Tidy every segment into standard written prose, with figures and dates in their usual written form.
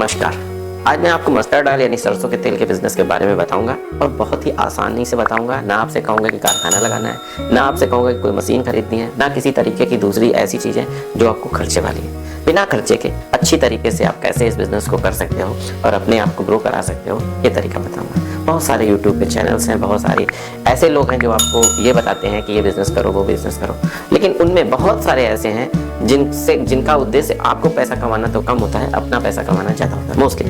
नमस्कार। आज मैं आपको मस्टर्ड ऑयल यानी सरसों के तेल के बिजनेस के बारे में बताऊंगा और बहुत ही आसानी से बताऊंगा। ना आपसे कहूंगा कि कारखाना लगाना है, ना आपसे कहूंगा कि कोई मशीन खरीदनी है, ना किसी तरीके की दूसरी ऐसी चीज़ें जो आपको खर्चे वाली है। बिना खर्चे के अच्छी तरीके से आप कैसे इस बिज़नेस को कर सकते हो और अपने आप को ग्रो करा सकते हो, ये तरीका बताऊँगा। बहुत सारे यूट्यूब पे चैनल्स हैं, बहुत सारे ऐसे लोग हैं जो आपको ये बताते हैं कि ये बिज़नेस करो, वो बिज़नेस करो, लेकिन उनमें बहुत सारे ऐसे हैं जिनका उद्देश्य आपको पैसा कमाना तो कम होता है, अपना पैसा कमाना ज़्यादा होता है मोस्टली।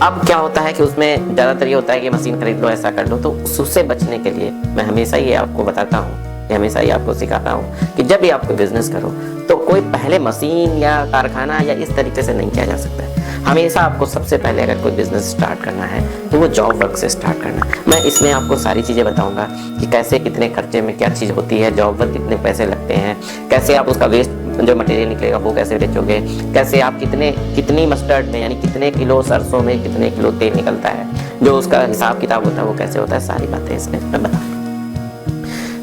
अब क्या होता है कि उसमें ज़्यादातर ये होता है कि मशीन खरीद लो, ऐसा कर लो। तो उससे बचने के लिए मैं हमेशा ये आपको बताता हूँ, हमेशा ही आपको सिखाता हूँ कि जब भी आप कोई बिज़नेस करो तो कोई पहले मशीन या कारखाना या इस तरीके से नहीं किया जा सकता है। हमेशा आपको सबसे पहले अगर कोई बिज़नेस स्टार्ट करना है तो वो जॉब वर्क से स्टार्ट करना है। मैं इसमें आपको सारी चीज़ें बताऊंगा कि कैसे कितने खर्चे में क्या चीज़ होती है, जॉब वर्क कितने पैसे लगते हैं, कैसे आप उसका वेस्ट जो मटेरियल निकलेगा वो कैसे बेचोगे, कैसे आप कितनी मस्टर्ड में यानी कितने किलो सरसों में कितने किलो तेल निकलता है, जो उसका हिसाब किताब होता है वो कैसे होता है, सारी बातें इसमें मैं बताऊँगा।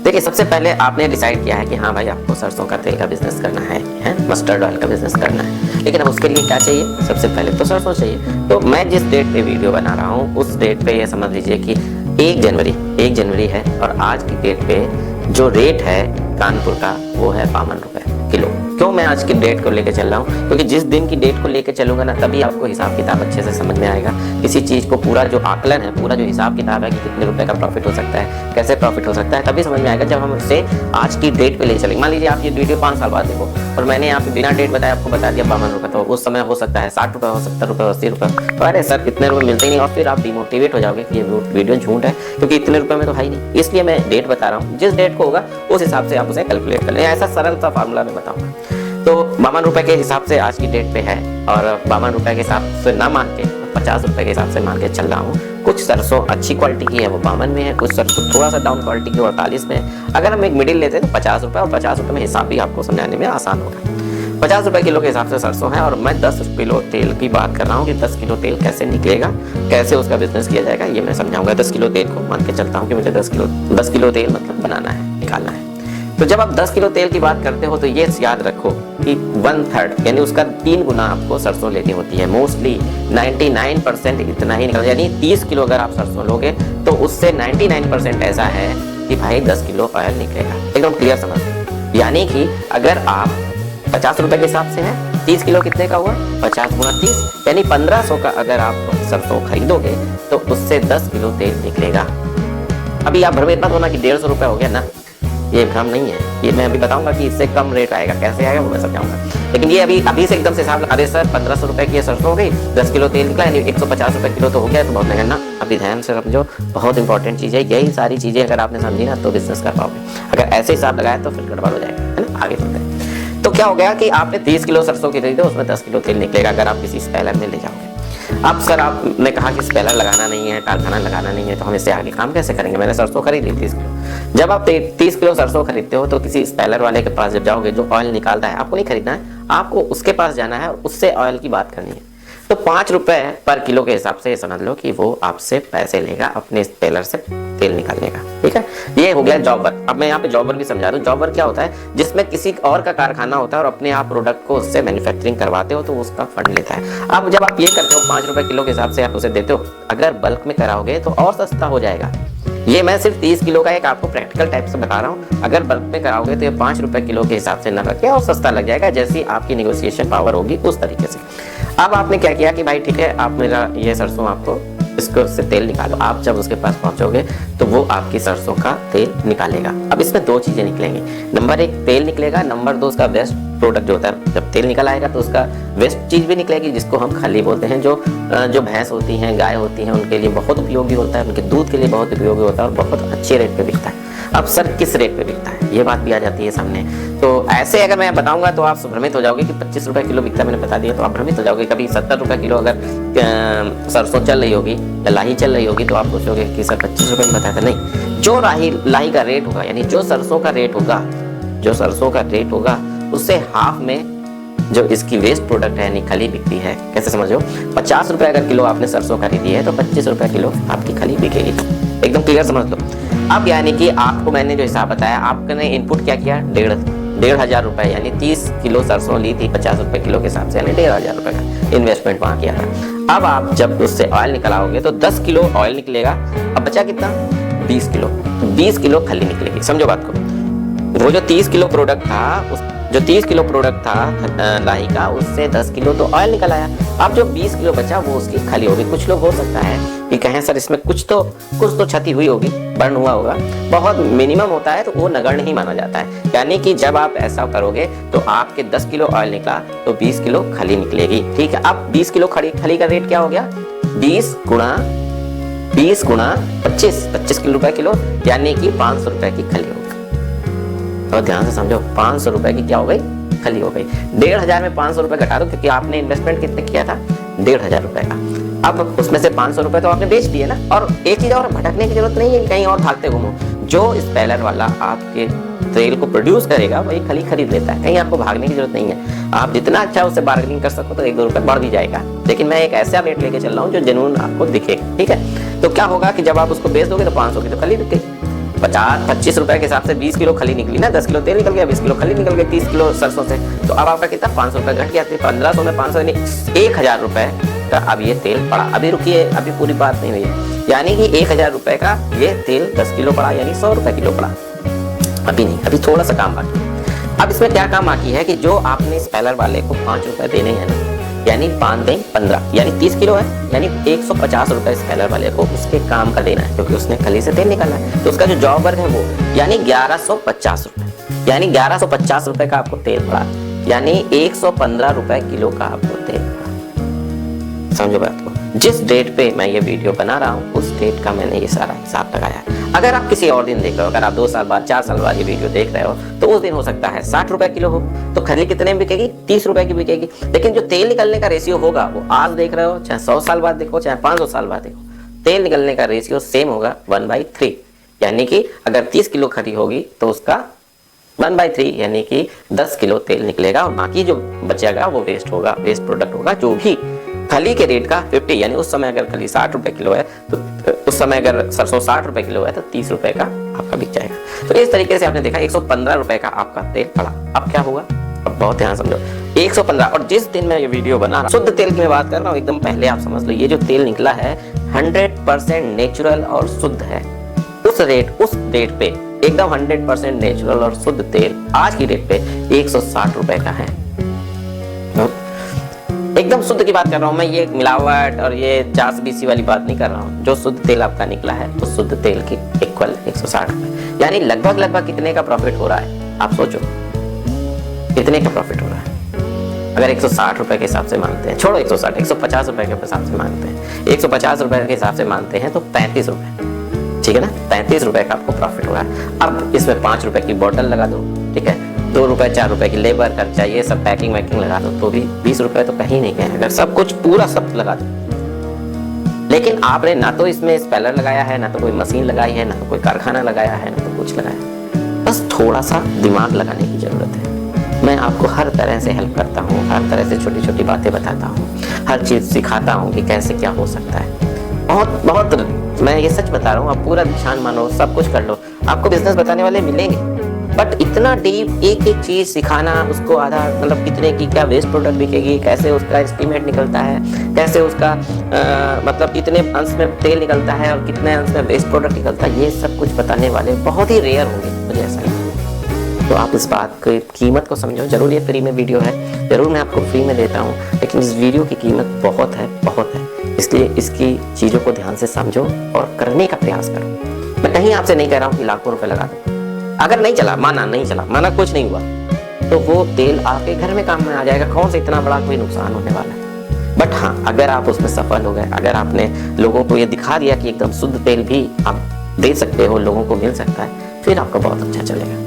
देखिए, सबसे पहले आपने डिसाइड किया है कि हाँ भाई आपको सरसों का तेल का बिजनेस करना है, मस्टर्ड ऑयल का बिजनेस करना है, लेकिन अब उसके लिए क्या चाहिए? सबसे पहले तो सरसों चाहिए। तो मैं जिस डेट पे वीडियो बना रहा हूँ उस डेट पे ये समझ लीजिए कि 1 जनवरी है और आज की डेट पे जो रेट है कानपुर का वो है 52 रुपये किलो। क्यों मैं आज की डेट को लेकर चल रहा हूँ? क्योंकि जिस दिन की डेट को लेकर चलूंगा ना तभी आपको हिसाब किताब अच्छे से समझ में आएगा। किसी चीज़ को पूरा जो आकलन है, पूरा जो हिसाब किताब है कि कितने रुपए का प्रॉफिट हो सकता है, कैसे प्रॉफिट हो सकता है, तभी समझ में आएगा जब हम उससे आज की डेट पे ले चलेंगे। मान लीजिए आप ये वीडियो 5 साल बाद देखो और मैंने यहाँ पे बिना डेट बताया आपको बता दिया 52 रुपये, तो उस समय हो सकता है 60 रुपये हो, 70 रुपये, 80 रुपये। तो अरे सर इतने रुपये मिलते ही नहीं, और फिर आप डिमोटिवेट हो जाओगे कि ये वीडियो झूठ है क्योंकि इतने रुपये में तो है ही नहीं। इसलिए मैं डेट बता रहा हूँ, जिस डेट को होगा उस हिसाब से आप उसे कैलकुलेट कर लें। ऐसा सरल सा फार्मूला मैं बताऊँगा। तो 52 रुपये के हिसाब से आज की डेट पे है और 52 रुपये के हिसाब से ना मान के 50 रुपये के हिसाब से मान के चल रहा हूँ। कुछ सरसों अच्छी क्वालिटी की है वो 52 में है, कुछ सरसों थोड़ा सा डाउन क्वालिटी की 48 में है। अगर हम एक मिडिल लेते हैं तो 50 रुपये, और 50 रुपये में हिसाब भी आपको समझाने में आसान होगा। 50 रुपये किलो के हिसाब से सरसों है और मैं 10 किलो तेल की बात कर रहा हूँ कि 10 किलो तेल कैसे निकलेगा, कैसे उसका बिजनेस किया जाएगा, ये मैं समझाऊंगा। 10 किलो तेल को मान के चलता हूँ कि मुझे 10 किलो तेल मतलब बनाना है, निकालना है। तो जब आप 10 किलो तेल की बात करते हो तो ये याद रखो कि 1/3 यानी उसका 3 गुना आपको सरसों लेनी होती है। मोस्टली 99% इतना ही निकलता है। यानी 30 किलो अगर आप सरसों लोगे तो उससे 99% ऐसा है कि भाई 10 किलो ऑयल निकलेगा। एकदम क्लियर समझ लो। यानी कि अगर आप 50 रुपये के हिसाब से है, 30 किलो कितने का हुआ? 50 गुना 30 यानी 1500 का अगर आप सरसों खरीदोगे तो उससे 10 किलो तेल निकलेगा। अभी आप भ्रमित मत होना कि 150 रुपये हो गया ना, ये भ्रम नहीं है। ये मैं अभी बताऊंगा कि इससे कम रेट आएगा, कैसे आएगा वो मैं समझाऊंगा। लेकिन ये अभी से एकदम से हिसाब, अरे सर 1500 रुपये की ये सरसों हो गई, 10 किलो तेल निकला यानी 150 रुपये किलो तो हो गया, तो बहुत महंगा ना। अभी ध्यान से समझो, बहुत इंपॉर्टेंट चीज़ है। यही सारी चीज़ें अगर आपने समझी ना तो बिजनेस कर पाओगे। अगर ऐसे हिसाब लगाया तो फिर गड़बड़ हो जाएगा, है ना। आगे बढ़ते हैं। तो क्या हो गया कि आपने 30 किलो सरसों की खरीदो, उसमें 10 किलो तेल निकलेगा अगर आप किसी स्पेलर में ले जाओगे। अब सर आपने कहा कि स्पेलर लगाना नहीं है, कारखाना लगाना नहीं है, तो हम इससे आगे काम कैसे करेंगे? मैंने सरसों खरीद ली 30 किलो। जब आप 30 किलो सरसों खरीदते हो तो किसी स्पेलर वाले के पास जब जाओगे, जो ऑयल निकालता है, आपको नहीं खरीदना है, आपको उसके पास जाना है, उससे ऑयल की बात करनी है। तो 5 रुपये पर किलो के हिसाब से समझ लो कि वो आपसे पैसे लेगा अपने स्पेलर से तेल निकालने का। ठीक है, ये हो गया जॉब वर्क। अब मैं यहाँ पे जॉब वर्क भी समझा दूं। जॉब वर्क क्या होता है? जिसमें किसी और का कारखाना होता है और अपने आप प्रोडक्ट को उससे मैन्युफैक्चरिंग करवाते हो तो उसका फंड लेता है। अब जब आप ये करते हो 5 रुपये किलो के हिसाब से आप उसे देते हो, अगर बल्क में कराओगे तो और सस्ता हो जाएगा। ये मैं सिर्फ 30 किलो का एक आपको प्रैक्टिकल टाइप से बता रहा हूँ। अगर बल्क में कराओगे तो ये 5 रुपये किलो के हिसाब से न रखे और सस्ता लग जाएगा, जैसी आपकी नेगोशिएशन पावर होगी उस तरीके से। अब आपने क्या किया कि भाई ठीक है, आप मेरा ये सरसों आपको इसको से तेल निकालो। आप जब उसके पास पहुंचोगे तो वो आपकी सरसों का तेल निकालेगा। अब इसमें 2 चीजें निकलेंगी। नंबर 1 तेल निकलेगा, नंबर 2 उसका वेस्ट प्रोडक्ट जो होता है। जब तेल निकल आएगा तो उसका वेस्ट चीज भी निकलेगी, जिसको हम खली बोलते हैं। जो भैंस होती हैं, गाय होती हैं, उनके लिए बहुत उपयोगी होता है, उनके दूध के लिए बहुत उपयोगी होता है और बहुत अच्छे रेट पे बिकता है। अब सर किस रेट पे बिकता है, ये बात भी आ जाती है सामने। तो ऐसे अगर मैं बताऊंगा तो आप भ्रमित हो जाओगे कि 25 रुपये किलो बिकता है, मैंने बता दिया तो आप भ्रमित हो जाओगे। कभी 70 रुपये किलो अगर सरसों चल रही होगी या लाही चल रही होगी तो आप सोचोगे कि सर 25 रुपये में बताया था। नहीं, जो लाही का रेट होगा यानी जो सरसों का रेट होगा उससे हाफ में जो इसकी वेस्ट प्रोडक्ट है यानी खली बिकती है। कैसे समझो? 50 रुपये अगर किलो आपने सरसों खरीदी है तो 25 रुपये किलो आपकी खली बिकेगी। एकदम क्लियर समझ लो। अब यानी कि आपको मैंने जो हिसाब बताया, आपने इनपुट क्या किया? 1,500 रुपये यानी 30 किलो सरसों ली थी 50 रुपये किलो के हिसाब से, यानी 1,500 रुपये का। इन्वेस्टमेंट वहाँ किया था। अब आप जब उससे ऑयल निकलाओगे तो 10 किलो ऑयल निकलेगा, अब बचा कितना 20 किलो, 20 किलो खली निकलेगी। समझो बात को, वो जो 30 किलो प्रोडक्ट था, जो 30 किलो प्रोडक्ट था लाही का, उससे 10 किलो तो ऑयल निकल आया। अब जो 20 किलो बचा वो उसकी खली होगी। कुछ लोग हो सकता है कि कहें सर इसमें कुछ तो क्षति हुई होगी, बर्न हुआ होगा, बहुत मिनिमम होता है तो वो नगण्य नहीं माना जाता है। यानी कि जब आप ऐसा करोगे तो आपके 10 किलो ऑयल निकला तो 20 किलो खली निकलेगी। ठीक है, अब 20 किलो खली का रेट क्या हो गया, 20 गुणा 25 किलो रुपए किलो, यानी कि 500 रुपए की खली होगी। और ध्यान से समझो, 500 रुपए की क्या हो गई, खली हो गई। 1500 में 500 रुपए घटा दो, क्योंकि आपने इन्वेस्टमेंट कितने किया था, 1500 रुपए का। अब उसमें से 500 रुपए तो आपने बेच दिए ना। और एक चीज और, भटकने की जरूरत नहीं है, कहीं और भागते घूमो। जो स्पेलर वाला आपके तेल को प्रोड्यूस करेगा वही खली खरीद लेता है, कहीं आपको भागने की जरूरत नहीं है। आप जितना अच्छा उससे बार्गेनिंग कर सको तो 1-2 रुपए बढ़ भी जाएगा, लेकिन मैं एक ऐसा रेट लेके चल रहा हूँ जो जेन्युइन आपको दिखेगा। ठीक है, तो क्या होगा कि जब आप उसको बेच दोगे तो 500 की तो खली बिक गई। 25 रुपए के हिसाब से 20 किलो खली निकली ना, 10 किलो तेल निकल गया, 20 किलो खली निकल गई 30 किलो सरसों से। तो अब आपका कितना 500 रुपए घट गया, 1500 में 500 यानी 1000 रुपए का अब ये तेल पड़ा। अभी रुकिए, अभी पूरी बात नहीं हुई है। यानी कि 1000 रुपए का ये तेल 10 किलो पड़ा, यानी 100 रुपए किलो पड़ा। अभी नहीं, अभी थोड़ा सा काम बाकी है। अब इसमें क्या काम बाकी है कि जो आपने स्पेलर वाले को 5 रुपए देने हैं ना, यानी 5 दें 15, यानी 30 किलो है, यानी 150 रुपए स्पेलर वाले को उसके काम का देना है, क्योंकि उसने खली से तेल निकाला है। तो उसका जो जॉब वर्क है वो, यानी 1150 रुपए, यानी 1150 रुपए का आपको तेल पड़ा, यानी 115 रुपए किलो का आपको तेल पड़ा। समझो बात को। जिस डेट पे मैं ये वीडियो बना रहा हूँ उस डेट का मैंने ये सारा हिसाब लगाया है। अगर आप किसी और दिन देख रहे हो, अगर आप 2 साल बाद 4 साल बाद ये वीडियो देख रहे हो, तो उस दिन हो सकता है 60 रुपए किलो हो, तो खली कितने में बिकेगी, 30 रुपए की बिकेगी। लेकिन जो तेल निकलने का रेशियो होगा वो आज देख रहे हो, चाहे 100 साल बाद देखो, चाहे 500 साल बाद देखो, तेल निकलने का रेशियो सेम होगा 1/3। यानी कि अगर 30 किलो खली होगी तो उसका 1/3 यानी कि 10 किलो तेल निकलेगा, और बाकी जो बचेगा वो वेस्ट होगा, वेस्ट प्रोडक्ट होगा। जो भी खली के रेट का 50, यानी उस समय अगर खली 60 रुपए किलो है तो उस समय अगर सरसों 60 रुपए किलो है तो 30 रुपए का आपका बिक जाएगा। तो इस तरीके से आपने देखा 115 रुपए का आपका तेल पड़ा। अब क्या होगा, अब बहुत ध्यान समझो, 115। और जिस दिन मैं ये वीडियो बना रहा, शुद्ध तेल की मैं बात कर रहा हूँ, एकदम पहले आप समझ लो, ये जो तेल निकला है 100% नेचुरल और शुद्ध है। उस डेट पे एकदम 100% नेचुरल और शुद्ध तेल आज की डेट पे 160 रुपए का है। एकदम शुद्ध की बात कर रहा हूँ मैं, ये मिलावट और ये जांच बीसी वाली बात नहीं कर रहा हूँ। जो शुद्ध तेल आपका निकला है तो शुद्ध तेल की इक्वल 160 रुपए, यानी लगभग कितने का प्रॉफिट हो रहा है, आप सोचो कितने का प्रॉफिट हो रहा है। अगर 160 रुपए के हिसाब से मानते हैं, छोड़ो 160, 150 रुपए के हिसाब से मानते हैं, 150 रुपए के हिसाब से मानते हैं तो 35 रुपए, ठीक है ना, 35 रुपए का आपको प्रॉफिट हो रहा है। अब इसमें 5 रुपए की बोतल लगा दो, ठीक है, 2 रुपए 4 रुपए की लेबर खर्चा, ये सब पैकिंग वैकिंग लगा दो तो भी 20 रुपए तो कहीं नहीं गए। अगर सब कुछ पूरा सब लगा दो, लेकिन आपने ना तो इसमें स्पेलर लगाया है, ना तो कोई मशीन लगाई है, ना तो कोई कारखाना लगाया है, ना तो कुछ लगाया, बस थोड़ा सा दिमाग लगाने की जरूरत है। मैं आपको हर तरह से हेल्प करता हूँ, हर तरह से छोटी छोटी बातें बताता हूँ, हर चीज सिखाता हूँ कि कैसे क्या हो सकता है। बहुत मैं ये सच बता रहा हूँ, आप पूरा ध्यान मानो, सब कुछ कर लो, आपको बिजनेस बताने वाले मिलेंगे, बट इतना डीप एक एक चीज सिखाना, उसको आधा मतलब कितने की क्या वेस्ट प्रोडक्ट बिकेगी, कैसे उसका एस्टीमेट निकलता है, कैसे उसका मतलब कितने अंश में तेल निकलता है और कितने अंश में वेस्ट प्रोडक्ट निकलता है, ये सब कुछ बताने वाले बहुत ही रेयर होंगे, मुझे ऐसा लगता है। तो आप इस बात की कीमत को समझो। जरूर ये फ्री में वीडियो है, जरूर मैं आपको फ्री में देता हूँ, लेकिन इस वीडियो की कीमत बहुत है, इसलिए इसकी चीज़ों को ध्यान से समझो और करने का प्रयास करो। मैं कहीं आपसे नहीं कह रहा हूँ कि लाखों रुपए लगा दो, अगर नहीं चला, माना कुछ नहीं हुआ, तो वो तेल आपके घर में काम में आ जाएगा, कौन सा इतना बड़ा कोई नुकसान होने वाला है। बट हाँ, अगर आप उसमें सफल हो गए, अगर आपने लोगों को ये दिखा दिया कि एकदम शुद्ध तेल भी आप दे सकते हो, लोगों को मिल सकता है, फिर आपका बहुत अच्छा चलेगा।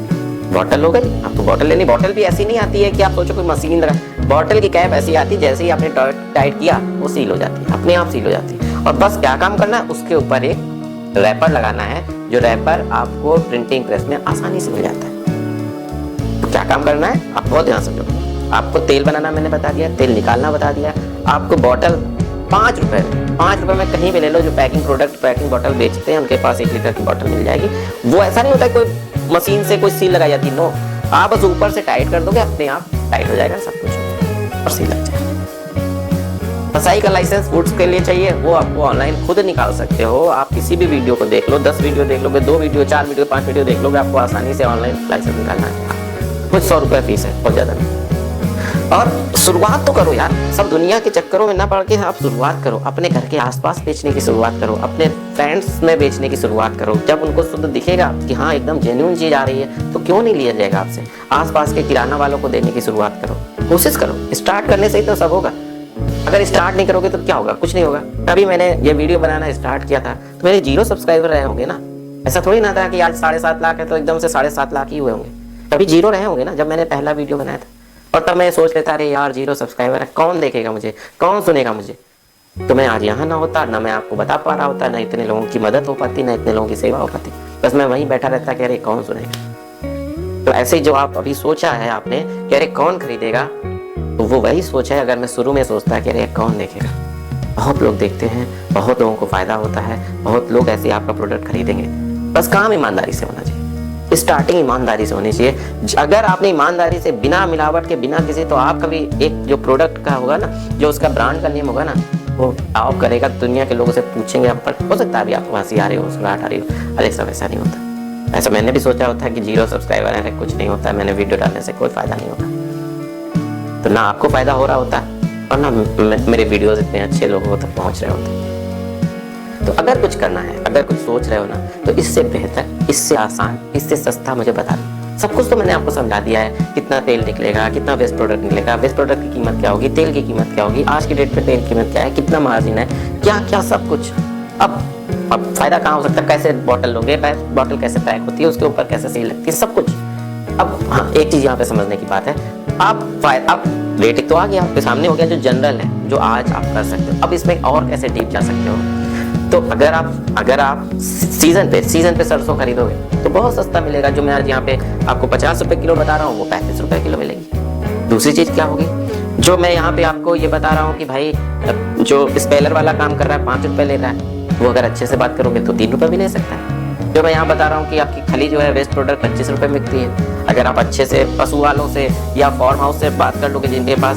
बॉटल हो गई, आपको बॉटल लेनी, बॉटल भी ऐसी नहीं आती है कि आप सोचो कोई मशीन लगा, बॉटल की कैप ऐसी आती है, जैसे ही आपने टाइट किया वो सील हो जाती है, अपने आप सील हो जाती है। और बस क्या काम करना है, उसके ऊपर एक रैपर लगाना है, जो रैपर आपको प्रिंटिंग प्रेस में आसानी से मिल जाता है। तो क्या काम करना है, आप बहुत ध्यान समझो। आपको तेल बनाना मैंने बता दिया, तेल निकालना बता दिया, आपको बॉटल 5 रुपए में कहीं भी ले लो, जो पैकिंग बॉटल बेचते हैं उनके पास 1 लीटर की बॉटल मिल जाएगी। वो ऐसा नहीं होता है कोई मशीन से कोई सील लगाई जाती, नो, आप बस ऊपर से टाइट कर दोगे, अपने आप टाइट हो जाएगा सब कुछ और सील लग जाएगा। फसाई का लाइसेंस फूड्स के लिए चाहिए, वो आपको ऑनलाइन खुद निकाल सकते हो। आप किसी भी वीडियो को देख लो, 10 वीडियो देख लोगे, 2 वीडियो, 4 वीडियो, 5 वीडियो देख लोगे, आपको आसानी से ऑनलाइन लाइसेंस निकालना है। कुछ 100 रुपये फीस है, बहुत ज़्यादा नहीं। और शुरुआत तो करो यार, सब दुनिया के चक्करों में ना पड़ के आप शुरुआत करो। अपने घर के आसपास बेचने की शुरुआत करो, अपने फ्रेंड्स में बेचने की शुरुआत करो। जब उनको शुद्ध दिखेगा कि हाँ एकदम जेन्युइन चीज आ रही है, तो क्यों नहीं लिया जाएगा आपसे। आसपास के किराना वालों को देने की शुरुआत करो, कोशिश करो। स्टार्ट करने से ही तो सब होगा। अगर स्टार्ट नहीं करोगे तो क्या होगा, कुछ नहीं होगा। अभी मैंने ये वीडियो बनाना स्टार्ट किया था तो मेरे 0 सब्सक्राइबर रहे होंगे ना। ऐसा थोड़ी ना था कि आज 7.5 लाख है तो एकदम से 7.5 लाख ही हुए होंगे। कभी 0 रहे होंगे ना जब मैंने पहला वीडियो बनाया था। और तब मैं सोच लेता, अरे यार 0 सब्सक्राइबर है, कौन देखेगा मुझे, कौन सुनेगा मुझे। तो मैं आज यहाँ ना होता, ना मैं आपको बता पा रहा होता, ना इतने लोगों की मदद हो पाती, ना इतने लोगों की सेवा हो पाती। बस मैं वहीं बैठा रहता कि अरे कौन सुनेगा। तो ऐसे ही जो आप अभी सोचा है आपने कि अरे कौन खरीदेगा, तो वो वही सोच है अगर मैं शुरू में सोचता कि अरे कौन देखेगा। बहुत लोग देखते हैं, बहुत लोगों को फायदा होता है, बहुत लोग ऐसे आपका प्रोडक्ट खरीदेंगे। बस काम ईमानदारी से होना चाहिए, स्टार्टिंग ईमानदारी से होनी चाहिए। अगर आपने ईमानदारी से, बिना मिलावट के, बिना किसी, तो आप कभी एक जो प्रोडक्ट का होगा ना, जो उसका ब्रांड का नेम होगा ना, वो आप करेगा, दुनिया के लोगों से पूछेंगे आप पर। हो सकता है अभी आपको हंसी आ रही हो, मुस्कुराहट आ रही हो, अरे सब ऐसा नहीं होता। ऐसा मैंने भी सोचा होता है कि 0 सब्सक्राइबर है, कुछ नहीं होता, मैंने वीडियो डालने से कोई फायदा नहीं होगा। तो ना आपको फायदा हो रहा होता और ना मेरे वीडियोस इतने अच्छे लोगों तक पहुंच रहे होते। तो अगर कुछ करना है, अगर कुछ सोच रहे हो ना, तो इससे बेहतर, इससे आसान, इससे सस्ता मुझे बता दो। सब कुछ तो मैंने आपको समझा दिया है। कितना तेल निकलेगा, कितना वेस्ट प्रोडक्ट निकलेगा, वेस्ट प्रोडक्ट की कीमत क्या होगी, तेल की कीमत क्या होगी, आज की डेट पे तेल की कीमत क्या है, कितना मार्जिन है, क्या क्या सब कुछ। अब फायदा कहाँ हो सकता है, कैसे बॉटल लोगे, बॉटल कैसे पैक होती है, उसके ऊपर कैसे सील लगती है, सब कुछ। अब हाँ, एक चीज यहाँ पे समझने की बात है, आप रेटिंग तो आ गया आपके सामने, हो गया जो जनरल है, जो आज आप कर सकते हो। अब इसमें और कैसे डीप जा सकते हो। तो अगर आप सीजन पे सरसों खरीदोगे तो बहुत सस्ता मिलेगा। जो मैं आज यहाँ पे आपको 50 रुपए किलो बता रहा हूँ, वो 35 रुपए किलो मिलेगी। दूसरी चीज क्या होगी, जो मैं यहाँ पे आपको ये बता रहा हूँ कि भाई जो स्पेलर वाला काम कर रहा है 5 रुपए ले रहा है, वो अगर अच्छे से बात करोगे तो 3 रुपए भी ले सकता है। जो मैं यहाँ बता रहा हूँ कि आपकी खली जो है वेस्ट प्रोडक्ट 25 रुपए में बिकती है। अगर आप अच्छे से पशु वालों से या फार्म हाउस से बात कर लोगे, जिनके पास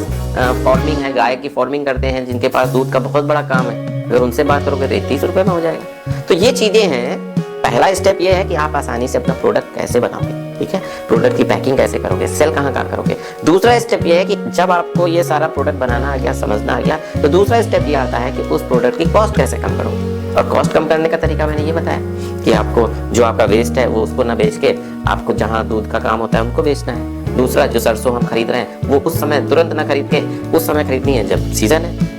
फार्मिंग है, गाय की फार्मिंग करते हैं, जिनके पास दूध का बहुत बड़ा काम है, अगर उनसे बात करोगे तो 30 रुपए में हो जाएगा। तो ये चीजें हैं। पहला स्टेप ये है कि आप आसानी से अपना प्रोडक्ट कैसे बनाओगे, ठीक है, प्रोडक्ट की पैकिंग कैसे करोगे, सेल कहाँ करोगे। दूसरा स्टेप ये है कि जब आपको ये सारा प्रोडक्ट बनाना आ गया, समझना आ गया, तो दूसरा स्टेप ये आता है कि उस प्रोडक्ट की कॉस्ट कैसे कम करोगे। और कॉस्ट कम करने का तरीका मैंने ये बताया कि आपको जो आपका वेस्ट है वो उसको ना बेच के, आपको जहाँ दूध का काम होता है उनको बेचना है। दूसरा, जो सरसों हम खरीद रहे हैं वो उस समय तुरंत ना खरीद के उस समय खरीदनी है जब सीजन है।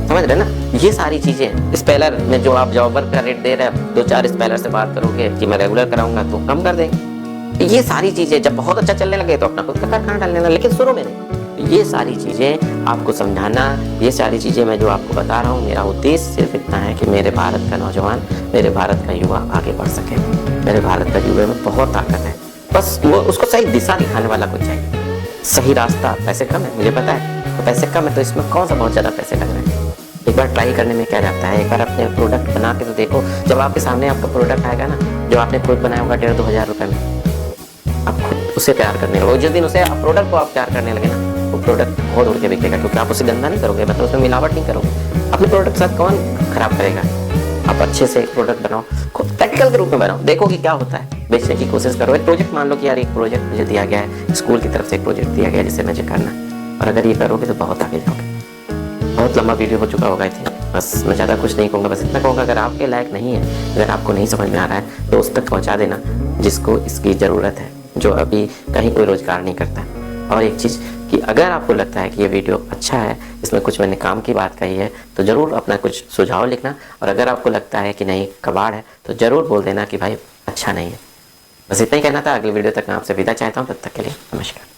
समझ रहे ना, ये सारी चीजें। स्पेलर में जो आप जॉबर का रेट दे रहे हैं, 2-4 स्पेलर से बात करोगे कि मैं रेगुलर कराऊंगा तो कम कर देंगे। ये सारी चीजें जब बहुत अच्छा चलने लगे तो अपना खुद का कारखाना डालने लगा, लेकिन शुरू में नहीं। ये सारी चीजें आपको समझाना, ये सारी चीजें मैं जो आपको बता रहा हूँ, मेरा उद्देश्य सिर्फ इतना है कि मेरे भारत का नौजवान, मेरे भारत का युवा आगे बढ़ सके। मेरे भारत का युवा में बहुत ताकत है, बस वो उसको सही दिशा दिखाने वाला कोई चाहिए। सही रास्ता। पैसे कम है मुझे पता है, तो पैसे कम है तो इसमें कौन सा बहुत ज्यादा पैसे लग रहे हैं। एक बार ट्राई करने में क्या जाता है, एक बार अपने प्रोडक्ट बना के तो देखो। जब आपके सामने आपका प्रोडक्ट आएगा ना, जो आपने खुद बनाया होगा 1,500-2 हज़ार रुपए में, आप खुद उसे प्यार करने लगोगे। जिस दिन उसे प्रोडक्ट को आप प्यार करने लगे ना, वो प्रोडक्ट बहुत उड़ के बिकेगा, क्योंकि आप उसे गंदा नहीं करोगे, मतलब उसमें मिलावट नहीं करोगे। अपने प्रोडक्ट के साथ कौन खराब करेगा। आप अच्छे से एक प्रोडक्ट बनाओ, खुद प्रैक्टिकल के रूप में बनाओ, देखो कि क्या होता है, बेचने की कोशिश करो। एक प्रोजेक्ट मान लो कि यार एक प्रोजेक्ट मुझे दिया गया है, स्कूल की तरफ से एक प्रोजेक्ट दिया गया है जिसे मुझे करना है, और अगर ये करोगे तो बहुत आगे जाओगे। बहुत लंबा वीडियो हो चुका होगा इतना, बस मैं ज़्यादा कुछ नहीं कहूँगा, बस इतना कहूँगा अगर आपके लायक नहीं है, अगर आपको नहीं समझ में आ रहा है तो उस तक पहुँचा देना जिसको इसकी ज़रूरत है, जो अभी कहीं कोई रोज़गार नहीं करता। और एक चीज़ कि अगर आपको लगता है कि ये वीडियो अच्छा है, इसमें कुछ मैंने काम की बात कही है, तो ज़रूर अपना कुछ सुझाव लिखना। और अगर आपको लगता है कि नहीं कबाड़ है, तो ज़रूर बोल देना कि भाई अच्छा नहीं है। बस इतना ही कहना था। अगली वीडियो तक मैं आपसे विदा चाहता हूँ, तब तक के लिए नमस्कार।